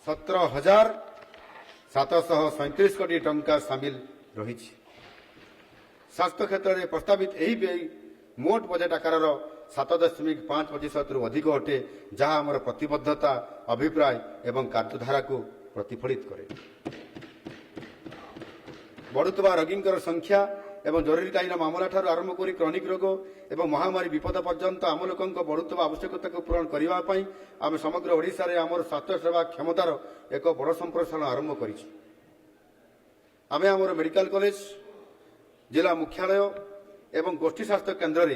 17,737 कोटी टंका सामिल रही। स्वास्थ्य क्षेत्र में प्रस्तावित यही व्यय मोट बजेट आकार 7.5% रु अधिक अटे, जहाँ आमर प्रतिबद्धता अभिप्राय एवं कार्यधारा को प्रतिफलित करे। बढ़ुवा रोगी संख्या एवं जरूरीकालीन मामला ठारू आरंभ कर क्रॉनिक रोग एवं महामारी विपद पर्यंत आम लोकों बढ़ुवा आवश्यकता को पूरण करने आम समग्र ओडिशा रे आमर स्वास्थ्य सेवा क्षमतार एक बड़ संप्रसारण आरंभ करिछु। आमे आमर मेडिकल कॉलेज, जिला मुख्यालय एवं गोष्ठी स्वास्थ्य केन्द्र रे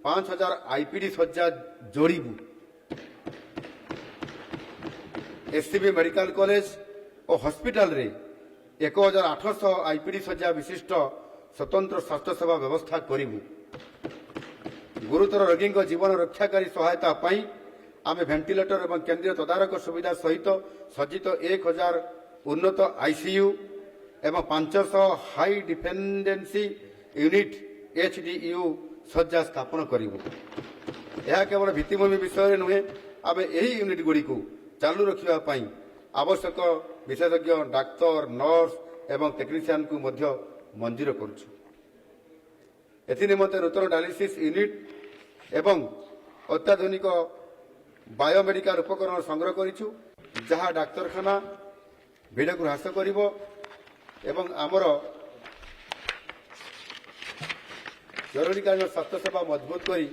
5,000 आईपीडी शज्या जोड़बू। एससीबी मेडिकल कॉलेज और हॉस्पिटल रे 1,800 आईपीडी शज्या विशिष्ट स्वतंत्र स्वास्थ्य सेवा व्यवस्था करिबू। गुरुतर रोगी जीवन रक्षाकारी सहायता पाई आमे वेंटिलेटर एवं केंद्रीय तदारक सुविधा सहित सज्जित 1,000 उन्नत आईसीयू एवं 500 हाई डिपेंडेंसी यूनिट एचडीयू शज्या स्थापन करिबू। यह केवल भित्तिभूमि विषय नुहे, आम यही यूनिट गुड़ी को चालू रखा आवश्यक विशेषज्ञ डाक्तर, नर्स एवं टेक्नीशियन को मध्य मंजूर करुछु। एनिमते नूतन डायलिसिस यूनिट एवं अत्याधुनिक बायोमेडिकल उपकरण संग्रह करिछु, जहाँ डाक्तरखाना भिड़ को ह्रास करिवो एवं आमर जरूरीकालीन स्वास्थ्य सेवा मजबूत करी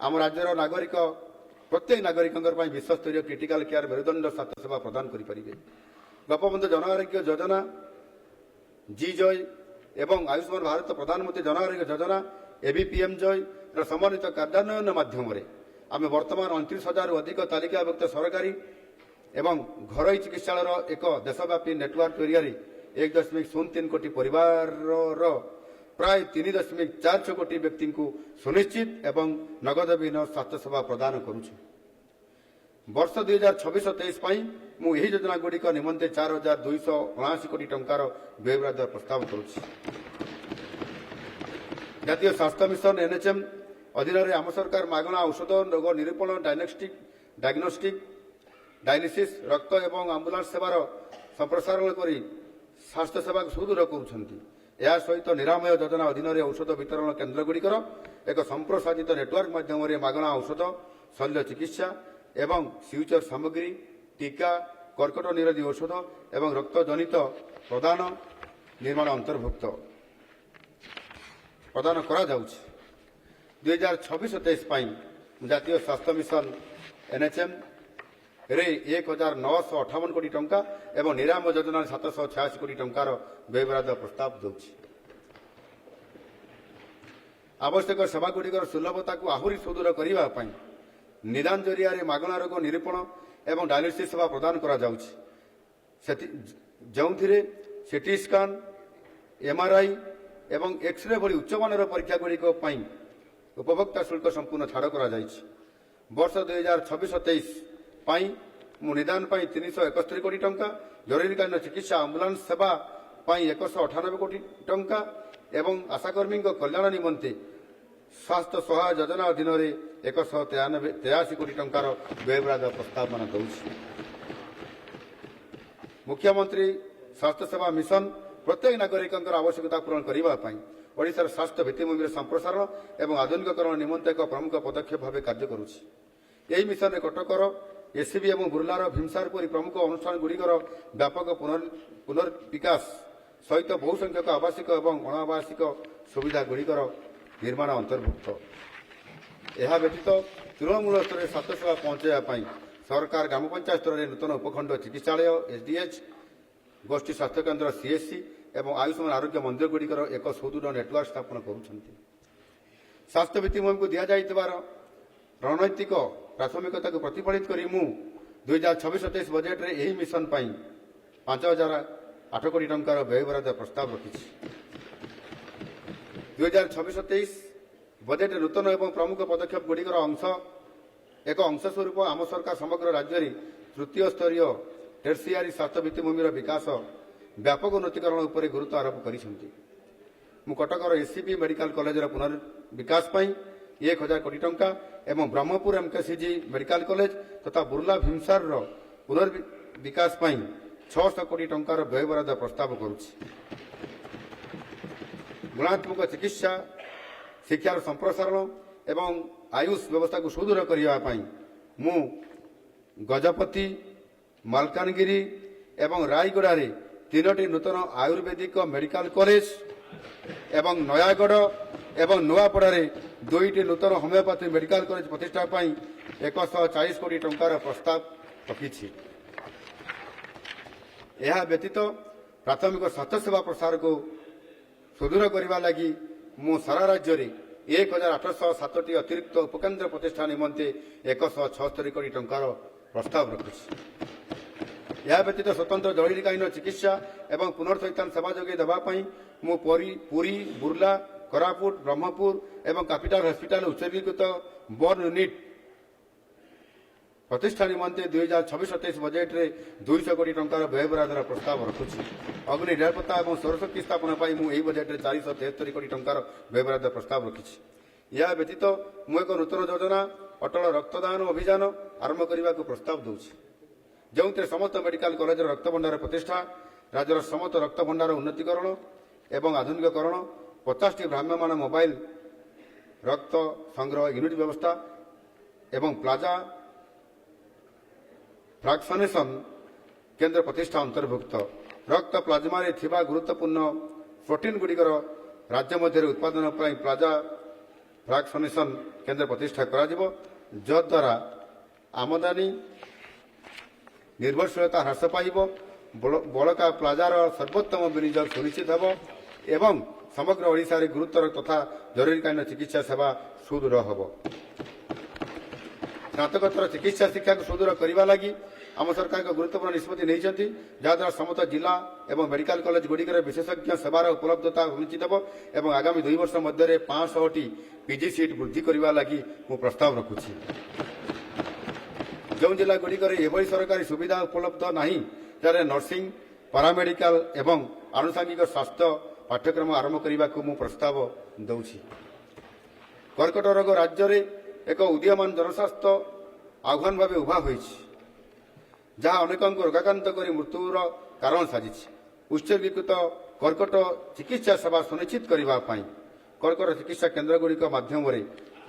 आम राज्यर नागरिक प्रत्येक नागरिक विश्वस्तरीय क्रिटिकल केयर मेरुदंड स्वास्थ्य सेवा प्रदान करें। गोपबंधु जन आरोग्य योजना, जी जय एवं आयुष्मान भारत प्रधानमंत्री जन आरोग्य योजना एबीपीएम जय समन्वित कार्यान्वयन माध्यम आम वर्तमान 29,000 रु अधिक तालिकाभुक्त सरकारी एवं घरोई चिकित्सालय एक देशव्यापी नेटवर्क एरिया 1.03 कोटी परिवार प्राय 3.46 कोटी व्यक्ति को सुनिश्चित एवं नगदविहीन स्वास्थ्य सेवा प्रदान करुछु। वर्ष 2026-23 मु यही योजना गुड़िक निमंते 4,279 कोटी टंकार व्ययबराद प्रस्ताव करुछि। जातीय स्वास्थ्य मिशन एनएचएम अधीन आम सरकार मागणा औषध, रोग निरूपण, डायग्नोस्टिक, डायलिसिस, रक्त एवं आम्बुलांस सेवार संप्रसारण करी स्वास्थ्य सेवा सुदृढ़ करुछंती। यह सहित निरामय योजना अधीन औषध वितरण केन्द्रगुड़िकर एक संप्रसारित नेटवर्क माध्यम मागणा औषध, शल्य चिकित्सा एवं फ्यूचर सामग्री, टीका, कर्कट निरोधी औषध एवं रक्त जनित प्रदान निर्माण अंतर्भुक्त प्रदान करा जाउछि। 2026-23 जातीय स्वास्थ्य मिशन एनएचएम रे 1,958 कोटी टंका एवं निरामय योजना 786 कोटी टंकार व्ययबराद प्रस्ताव दूची। आवश्यक सेवागुड़िकर सुलभता को आहुरी सुदृढ़ करने निदान जरिया मागणा रोग निरूपण एवं डायलिसिस सेवा प्रदान करा जाउछि, जोंथिरे सीटी स्कान, एमआरआई एवं एक्सरे भली उच्चमानर परीक्षा गुड़िक उपभोक्ता शुल्क संपूर्ण छाड़ करा जाइछि। वर्ष 2026-23 निदान 371 कोटी टंका, जरूरीकालीन चिकित्सा आम्बुलांस सेवा 198 कोटी टंका एवं आशाकर्मी कल्याण निमंते स्वास्थ्य सहाय योजना अधीन 183 कोटी टंकार व्ययबराद प्रस्तावना दूसरी। मुख्यमंत्री स्वास्थ्य सेवा मिशन प्रत्येक नागरिक आवश्यकता पूरण करने ओडिशार स्वास्थ्य भित्तिभूमि संप्रसारण एवं आधुनिकीकरण निमंते एक प्रमुख पदक्षेप भाव कार्य करुछि। यही मिशन कटकर एससीबी और बुर्लार भीमसार परी प्रमुख अनुष्ठान गुड़िकर व्यापक पुनर्विकास सहित बहुसंख्यक आवासिक और अनावासिक सुविधा गुड़िकर निर्माण अंतर्भुक्त। यह व्यतीत तृणमूल स्तर में स्वास्थ्य सेवा पहुंचाई सरकार ग्राम पंचायत स्तर में नूतन उपखंड चिकित्सालय एसडीएच, गोष्ठी स्वास्थ्य केन्द्र सीएससी एवं आयुष्मान आरोग्य मंदिर गुड़िकर एक सुदृढ़ नेटवर्क स्थापन करुछंती। स्वास्थ्य भित्तिभूमि को दिया जाइतिबार रणनैतिक प्राथमिकता को प्रतिफलित करी मु 2026-27 बजेट रे यही मिशन 5,008 कोटी टंकार व्ययबराद प्रस्ताव रखी। 2026-27 बजेट नूतन एवं प्रमुख पदक्षेप गुड़िकर एक अंश स्वरूप आम सरकार समग्र राज्य में तृतीय स्तरीय टर्सियारी स्वास्थ्य भित्तिभूमि विकास व्यापक उन्नतीकरण उपर गुरुत्व आरोप करिसेंती। मु कटकर एससीबी मेडिकल कॉलेज पुनर्विकास 1,000 कोटी टंका एवं ब्रह्मपुर एमकेसीजी मेडिकल कॉलेज तथा बुर्ला भीमसार ପୁନର୍ବିକାଶ ପାଇଁ 600 କୋଟି ଟଙ୍କାର ବ୍ୟୟବରାଦ ପ୍ରସ୍ତାବ କରୁଛି। ଗୁଣାତ୍ମକ ଚିକିତ୍ସା ଶିକ୍ଷାର ସମ୍ପ୍ରସାରଣ ଏବଂ ଆୟୁଷ ବ୍ୟବସ୍ଥାକୁ ସୁଦୃଢ଼ କରିବା ପାଇଁ ମୁଁ ଗଜପତି, ମାଲକାନଗିରି ଏବଂ ରାୟଗଡ଼ାରେ 3ଟି ନୂତନ ଆୟୁର୍ବେଦିକ ମେଡିକାଲ କଲେଜ ଏବଂ ନୟାଗଡ଼ ଏବଂ ନୂଆପଡ଼ାରେ 2ଟି ନୂତନ ହୋମିଓପାଥି ମେଡିକାଲ କଲେଜ ପ୍ରତିଷ୍ଠା ପାଇଁ 140 କୋଟି ଟଙ୍କାର ପ୍ରସ୍ତାବ ରଖିଛି। ଏହା ବ୍ୟତୀତ ପ୍ରାଥମିକ ସ୍ୱାସ୍ଥ୍ୟସେବା ପ୍ରସାରକୁ ସୁଦୃଢ଼ କରିବା ଲାଗି ମୁଁ ସାରା ରାଜ୍ୟରେ 1807ଟି ଅତିରିକ୍ତ ଉପକେନ୍ଦ୍ର ପ୍ରତିଷ୍ଠା ନିମନ୍ତେ 176 କୋଟି ଟଙ୍କାର ପ୍ରସ୍ତାବ ରଖୁଛି। ଏହା ବ୍ୟତୀତ ସ୍ୱତନ୍ତ୍ର ଜରୁରୀକାଳୀନ ଚିକିତ୍ସା ଏବଂ ପୁନର୍ଥଇଥାନ ସେବା ଯୋଗାଇ ଦେବା ପାଇଁ ମୁଁ ପୁରୀ, ବୁର୍ଲା, କୋରାପୁଟ, ବ୍ରହ୍ମପୁର ଏବଂ କ୍ୟାପିଟାଲ ହସ୍ପିଟାଲ ଉତ୍ସର୍ଗୀକୃତ ବର୍ନ ୟୁନିଟ୍ ପ୍ରତିଷ୍ଠା ନିମନ୍ତେ 2026-27 ବଜେଟ୍ରେ 200 କୋଟି ଟଙ୍କାର ବ୍ୟୟବରାଦର ପ୍ରସ୍ତାବ ରଖୁଛି। ଅଗ୍ନି ନିରାପତ୍ତା ଏବଂ ସୌରଶକ୍ତି ସ୍ଥାପନ ପାଇଁ ମୁଁ ଏହି ବଜେଟ୍ରେ 473 କୋଟି ଟଙ୍କାର ବ୍ୟୟବରାଦ ପ୍ରସ୍ତାବ ରଖିଛି। ଏହା ବ୍ୟତୀତ ମୁଁ ଏକ ନୂତନ ଯୋଜନା ଅଟଳ ରକ୍ତଦାନ ଅଭିଯାନ ଆରମ୍ଭ କରିବାକୁ ପ୍ରସ୍ତାବ ଦେଉଛି, ଯେଉଁଥିରେ ସମସ୍ତ ମେଡିକାଲ କଲେଜର ରକ୍ତ ଭଣ୍ଡାର ପ୍ରତିଷ୍ଠା, ରାଜ୍ୟର ସମସ୍ତ ରକ୍ତ ଭଣ୍ଡାର ଉନ୍ନତିକରଣ ଏବଂ ଆଧୁନିକୀକରଣ, 50ଟି ଭ୍ରାମ୍ୟମାଣ ମୋବାଇଲ ରକ୍ତ ସଂଗ୍ରହ ୟୁନିଟ୍ ବ୍ୟବସ୍ଥା ଏବଂ ପ୍ଲାଜା ଫ୍ରାକ୍ସନେସନ କେନ୍ଦ୍ର ପ୍ରତିଷ୍ଠା ଅନ୍ତର୍ଭୁକ୍ତ। ରକ୍ତ ପ୍ଲାଜମାରେ ଥିବା ଗୁରୁତ୍ୱପୂର୍ଣ୍ଣ ପ୍ରୋଟିନ୍ଗୁଡ଼ିକର ରାଜ୍ୟ ମଧ୍ୟରେ ଉତ୍ପାଦନ ପାଇଁ ପ୍ଲାଜା ଫ୍ରାକ୍ସନେସନ କେନ୍ଦ୍ର ପ୍ରତିଷ୍ଠା କରାଯିବ, ଯଦ୍ୱାରା ଆମଦାନୀ ନିର୍ଭରଶୀଳତା ହ୍ରାସ ପାଇବ, ବଳକା ପ୍ଲାଜାର ସର୍ବୋତ୍ତମ ବିନିଯୋଗ ସୁନିଶ୍ଚିତ ହେବ ଏବଂ ସମଗ୍ର ଓଡ଼ିଶାରେ ଗୁରୁତର ତଥା ଜରୁରୀକାଳୀନ ଚିକିତ୍ସା ସେବା ସୁଦୃଢ଼ ହେବ। ସ୍ନାତକୋତ୍ତର ଚିକିତ୍ସା ଶିକ୍ଷାକୁ ସୁଦୃଢ଼ କରିବା ଲାଗି ଆମ ସରକାର ଏକ ଗୁରୁତ୍ୱପୂର୍ଣ୍ଣ ନିଷ୍ପତ୍ତି ନେଇଛନ୍ତି, ଯାହାଦ୍ୱାରା ସମସ୍ତ ଜିଲ୍ଲା ଏବଂ ମେଡିକାଲ କଲେଜଗୁଡ଼ିକରେ ବିଶେଷଜ୍ଞ ସେବାର ଉପଲବ୍ଧତା ସୁନିଶ୍ଚିତ ହେବ ଏବଂ ଆଗାମୀ 2 ବର୍ଷ ମଧ୍ୟରେ 500ଟି ପିଜି ସିଟ୍ ବୃଦ୍ଧି କରିବା ଲାଗି ମୁଁ ପ୍ରସ୍ତାବ ରଖୁଛି। ଯେଉଁ ଜିଲ୍ଲାଗୁଡ଼ିକରେ ଏଭଳି ସରକାରୀ ସୁବିଧା ଉପଲବ୍ଧ ନାହିଁ, ଯାହାର ନର୍ସିଂ, ପାରାମେଡିକାଲ ଏବଂ ଆନୁଷଙ୍ଗିକ ସ୍ୱାସ୍ଥ୍ୟ ପାଠ୍ୟକ୍ରମ ଆରମ୍ଭ କରିବାକୁ ମୁଁ ପ୍ରସ୍ତାବ ଦେଉଛି। କର୍କଟ ରୋଗ ରାଜ୍ୟରେ ଏକ ଉଦୀୟମାନ ଜନସ୍ୱାସ୍ଥ୍ୟ ଆହ୍ୱାନ ଭାବେ ଉଭା ହୋଇଛି, ଯାହା ଅନେକଙ୍କୁ ରୋଗାକ୍ରାନ୍ତ କରି ମୃତ୍ୟୁର କାରଣ ସାଜିଛି। ଉତ୍ସର୍ଗୀକୃତ କର୍କଟ ଚିକିତ୍ସା ସେବା ସୁନିଶ୍ଚିତ କରିବା ପାଇଁ କର୍କଟ ଚିକିତ୍ସା କେନ୍ଦ୍ରଗୁଡ଼ିକ ମାଧ୍ୟମରେ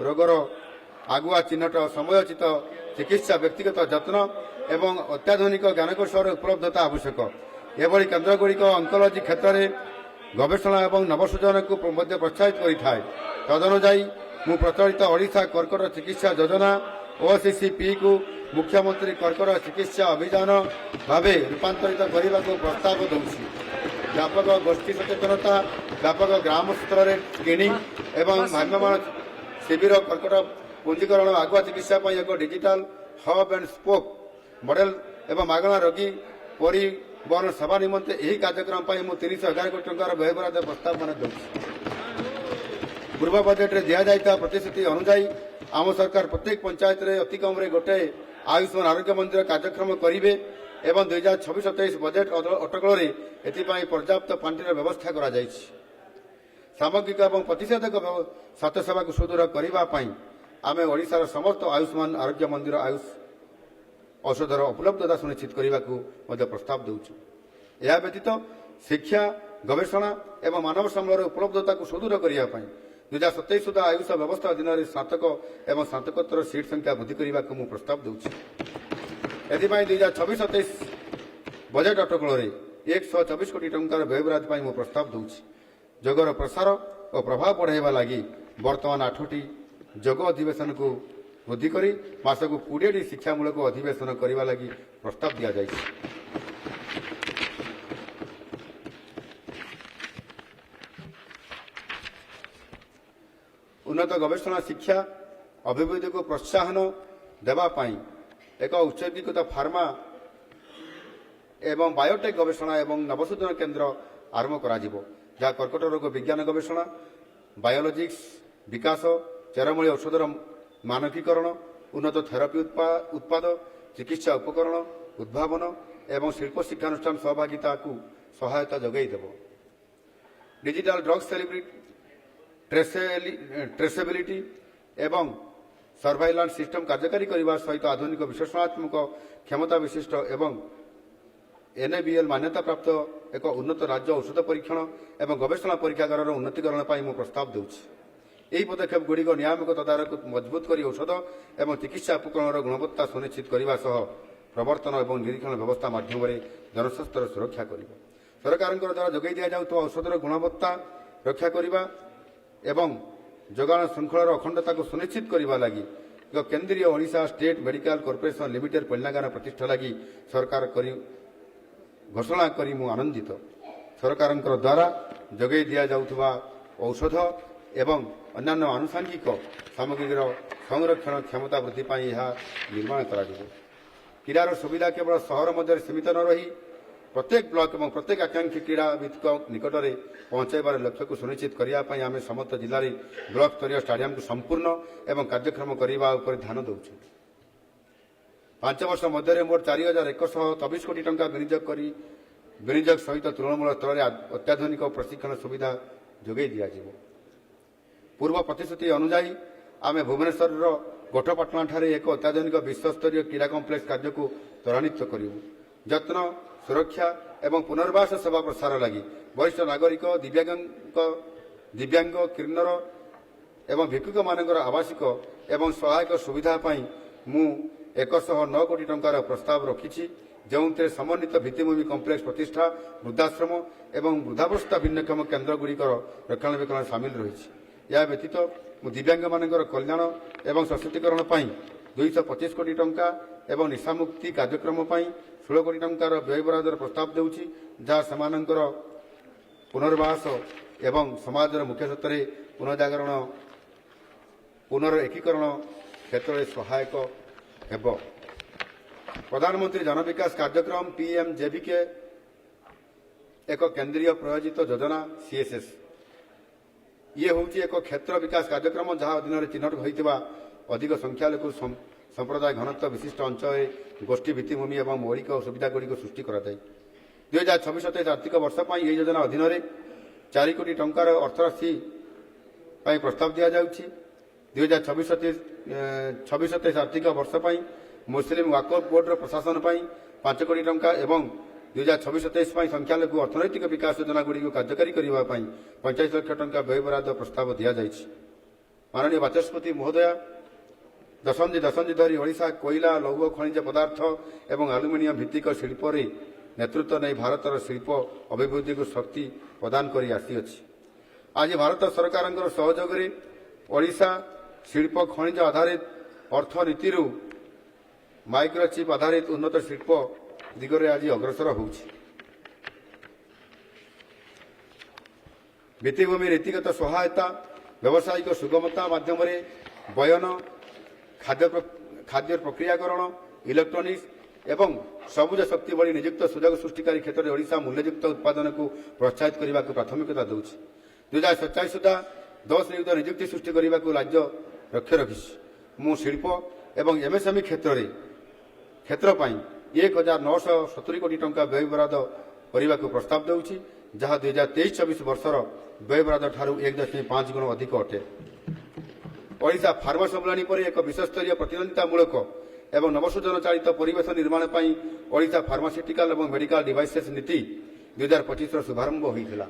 ରୋଗର ଆଗୁଆ ଚିହ୍ନଟ, ସମୟୋଚିତ ଚିକିତ୍ସା, ବ୍ୟକ୍ତିଗତ ଯତ୍ନ ଏବଂ ଅତ୍ୟାଧୁନିକ ଜ୍ଞାନକୌଶଳର ଉପଲବ୍ଧତା ଆବଶ୍ୟକ। ଏଭଳି କେନ୍ଦ୍ରଗୁଡ଼ିକ ଅଙ୍କୋଲୋଜି କ୍ଷେତ୍ରରେ ଗବେଷଣା ଏବଂ ନବସୃଜନକୁ ମଧ୍ୟ ପ୍ରୋତ୍ସାହିତ କରିଥାଏ। ତଦନୁଯାୟୀ ମୁଁ ପ୍ରଚଳିତ ଓଡ଼ିଶା କର୍କଟ ଚିକିତ୍ସା ଯୋଜନା OCCP-କୁ ମୁଖ୍ୟମନ୍ତ୍ରୀ କର୍କଟ ଚିକିତ୍ସା ଅଭିଯାନ ଭାବେ ରୂପାନ୍ତରିତ କରିବାକୁ ପ୍ରସ୍ତାବ ଦେଉଛି। ବ୍ୟାପକ ଗୋଷ୍ଠୀ ସଚେତନତା, ବ୍ୟାପକ ଗ୍ରାମ ସ୍ତରରେ ସ୍କ୍ରିନିଂ ଏବଂ ଭ୍ରାମ୍ୟମାଣ ଶିବିର, କର୍କଟ ପଞ୍ଜୀକରଣ, ଆଗୁଆ ଚିକିତ୍ସା ପାଇଁ ଏକ digital hub and spoke model ଏବଂ ମାଗଣା ରୋଗୀ ପରିବହନ ସେବା ନିମନ୍ତେ ଏହି କାର୍ଯ୍ୟକ୍ରମ ପାଇଁ ମୁଁ 311 କୋଟି ଟଙ୍କାର ବ୍ୟୟବରାଦ ପ୍ରସ୍ତାବମାନ ଦେଉଛି। ପୂର୍ବ ବଜେଟ୍ରେ ଦିଆଯାଇଥିବା ପ୍ରତିଶ୍ରୁତି ଅନୁଯାୟୀ ଆମ ସରକାର ପ୍ରତ୍ୟେକ ପଞ୍ଚାୟତରେ ଅତି କମ୍ରେ ଗୋଟିଏ ଆୟୁଷ୍ମାନ ଆରୋଗ୍ୟ ମନ୍ଦିର କାର୍ଯ୍ୟକ୍ରମ କରିବେ ଏବଂ 2026-27 ବଜେଟ୍ ଅଟକଳରେ ଏଥିପାଇଁ ପର୍ଯ୍ୟାପ୍ତ ପାଣ୍ଠିର ବ୍ୟବସ୍ଥା କରାଯାଇଛି। ସାମଗ୍ରିକ ଏବଂ ପ୍ରତିଷେଧକ ସ୍ୱାସ୍ଥ୍ୟସେବାକୁ ସୁଦୃଢ଼ କରିବା ପାଇଁ ଆମେ ଓଡ଼ିଶାର ସମସ୍ତ ଆୟୁଷ୍ମାନ ଆରୋଗ୍ୟ ମନ୍ଦିର ଆୟୁଷ ଔଷଧର ଉପଲବ୍ଧତା ସୁନିଶ୍ଚିତ କରିବାକୁ ମଧ୍ୟ ପ୍ରସ୍ତାବ ଦେଉଛୁ। ଏହା ବ୍ୟତୀତ ଶିକ୍ଷା, ଗବେଷଣା ଏବଂ ମାନବ ସମ୍ବଳର ଉପଲବ୍ଧତାକୁ ସୁଦୃଢ଼ କରିବା ପାଇଁ 2027 ସୁଦ୍ଧା ଆୟୁଷ ବ୍ୟବସ୍ଥା ଅଧୀନରେ ସ୍ନାତକ ଏବଂ ସ୍ନାତକୋତ୍ତର ସିଟ୍ ସଂଖ୍ୟା ବୃଦ୍ଧି କରିବାକୁ ମୁଁ ପ୍ରସ୍ତାବ ଦେଉଛି। ଏଥିପାଇଁ 2026-27 ବଜେଟ୍ ଅଟକଳରେ 124 କୋଟି ଟଙ୍କାର ବ୍ୟୟବରାଦ ପାଇଁ ମୁଁ ପ୍ରସ୍ତାବ ଦେଉଛି। ଯୋଗର ପ୍ରସାର ଓ ପ୍ରଭାବ ବଢ଼ାଇବା ଲାଗି ବର୍ତ୍ତମାନ 8ଟି ଯୋଗ ଅଧିବେଶନକୁ ବୃଦ୍ଧି କରି ମାସକୁ 20ଟି ଶିକ୍ଷାମୂଳକ ଅଧିବେଶନ କରିବା ଲାଗି ପ୍ରସ୍ତାବ ଦିଆଯାଇଛି। ଉନ୍ନତ ଗବେଷଣା ଶିକ୍ଷା ଅଭିବୃଦ୍ଧିକୁ ପ୍ରୋତ୍ସାହନ ଦେବା ପାଇଁ ଏକ ଉତ୍ସର୍ଗୀକୃତ ଫାର୍ମା ଏବଂ ବାୟୋଟେକ୍ ଗବେଷଣା ଏବଂ ନବସୃଜନ କେନ୍ଦ୍ର ଆରମ୍ଭ କରାଯିବ, ଯାହା କର୍କଟ ରୋଗ ବିଜ୍ଞାନ ଗବେଷଣା, ବାୟୋଲୋଜିକ୍ସ ବିକାଶ, ଚେରମୂଳି ଔଷଧର ମାନକୀକରଣ, ଉନ୍ନତ ଥେରାପି ଉତ୍ପାଦ, ଚିକିତ୍ସା ଉପକରଣ ଉଦ୍ଭାବନ ଏବଂ ଶିଳ୍ପ ଶିକ୍ଷାନୁଷ୍ଠାନ ସହଭାଗିତାକୁ ସହାୟତା ଯୋଗାଇ ଦେବ। ଡିଜିଟାଲ ଡ୍ରଗ୍ସ ଟ୍ରେସେବିଲିଟି ଏବଂ सर्भाइलान्स सिस्टम कार्यकारी करने सहित आधुनिक विश्लेषणात्मक क्षमता विशिष्ट एवं एनएबीएल मान्यता प्राप्त एक उन्नत राज्य औषध परीक्षण एवं गवेषणा परीक्षागार उन्नतीकरण पर प्रस्ताव दूसरी। यही पदक्षेप गुड़िक नियामक तदारक मजबूत कर औषध एवं चिकित्सा उपकरण गुणवत्ता सुनिश्चित करने सह प्रवर्तन और निरीक्षण व्यवस्था माध्यम जनस्वास्थ्य सुरक्षा कर सरकार द्वारा जोगाई दि जाउथुवा औषधर गुणवत्ता रक्षा करने एवं जोगाण श्रृंखलार अखंडता को सुनिश्चित करने लगी एक केंद्रीय Odisha state medical corporation limited पलिनागार प्रतिष्ठा लगी सरकार घोषणा करी मु आनंदित। सरकार द्वारा जोगाई दि जाउथुवा औषध एवं अन्यान्य आनुषंगिक सामग्रीर संरक्षण क्षमता वृद्धि पाई यह निर्माण करा जिवो। क्रीडार सुविधा केवल सहर मध्य सीमित न रही प्रत्येक ब्लॉक और प्रत्येक आकांक्षी क्रीड़ाविद निकट में पहुंचाइबार लक्ष्य को सुनिश्चित करने आम समस्त जिले में ब्लॉक स्तरीय स्टाडियम को संपूर्ण एवं कार्यक्रम करने उपर ध्यान देउछु। 5 वर्ष मध्य मोट 4123 कोटी टंका विनियोग सहित तृणमूल स्तर में अत्याधुनिक प्रशिक्षण सुविधा जोगाई दि जाइबो। पूर्व प्रतिश्रुति अनुजाई आम भुवनेश्वर गोठपाटना ठारे एक अत्याधुनिक विश्वस्तरीय क्रीड़ा कम्प्लेक्स कार्य को त्वरान्वित करूँ। जत्न सुरक्षा एवं पुनर्वास सेवा प्रसार लगी वरिष्ठ नागरिक दिव्यांग किन्नर एवं भिक्षुक मानकर आवासिक एवं सहायक सुविधा मु 109 कोटी टंकार प्रस्ताव रखी जो समन्वित भित्तिभूमि कम्प्लेक्स प्रतिष्ठा वृद्धाश्रम एवं वृद्धावस्था भिन्नक्षम केन्द्र गुड़िकर रक्षणाबेक्षण सामिल रही। या व्यतीत दिव्यांग मानकर कल्याण एवं सशक्तिकरण 225 कोटी टंका एवं निशामुक्ति कार्यक्रम 16 कोटी टंकार व्यय बरादर प्रस्ताव देउछि जहाँ समानंकर पुनर्वास एवं समाजर मुख्य क्षेत्र में पुनर्जागरण पुनर्एकीकरण क्षेत्र में सहायक हेब। प्रधानमंत्री जन विकास कार्यक्रम पीएमजेवीके एक केंद्रीय प्रायोजित योजना सीएसएस ये हूँ एक क्षेत्र विकास कार्यक्रम जहाँ अधीन चिन्हट होता अधिक संख्यालघु संप्रदाय घनत्व विशिष्ट अंचल गोष्ठी भित्तिभूमि और मौलिक सुविधागुड़ी सृष्टि कराए। 2026-27 आर्थिक वर्ष पर यह योजना अधीन 4 कोटी टंकार अर्थराशि प्रस्ताव दि जाउछि। 2026-27 आर्थिक वर्ष पर मुस्लिम वाकफ बोर्ड प्रशासन 5 कोटी टंका एवं 2026-27 संख्यालघु अर्थनैतिक विकास योजना गुड़ी कार्यकारी करने 45 लाख टंका व्यय बराद प्रस्ताव दि जाइछि। माननीय बाचस्पति महोदया दशंधि धरी ओडिशा कोयला लौह खनिज पदार्थ एवं आलुमिनियम भित्तिक शिल्प नेतृत्व नहीं भारतर शिल्प अभिवृद्धि को शक्ति प्रदान कर आसीअछि। आज भारत सरकार सहयोग में ओडिशा शिल्प खनिज आधारित अर्थनीति माइक्रोचिप आधारित उन्नत शिल्प दिगरे आज अग्रसर होउछि। भित्तिभूमि नीतिगत सहायता व्यावसायिक सुगमता माध्यम बयन खाद्य प्रक्रियाकरण इलेक्ट्रोनिक्स एवं सबुज शक्ति भली नियुक्त सुजोग सृष्टिकारी क्षेत्र में ओडिशा मूल्ययुक्त उत्पादन को प्रोत्साहित करने को प्राथमिकता देउछि। 2027 सुधा 10 नियुक्ति सृष्टि करने को राज्य लक्ष्य रखी। मु शिल्प एवं एमएसएमई क्षेत्र 1970 कोटी टंका व्यय बराद करने को प्रस्ताव देउछि जहाँ 2023-24 वर्षर व्यय बराद ठारू 1.5 गुण अधिक अटे। ओडिशा फार्मा सम्मेलन पर एक विश्वस्तरीय प्रतिद्वंदितामूलक एवं नवसृजन चालित परिवेश निर्माण ओडिशा फार्मास्यूटिकल एवं मेडिकल डिवाइसेस नीति 2025 शुभारंभ होइथिला।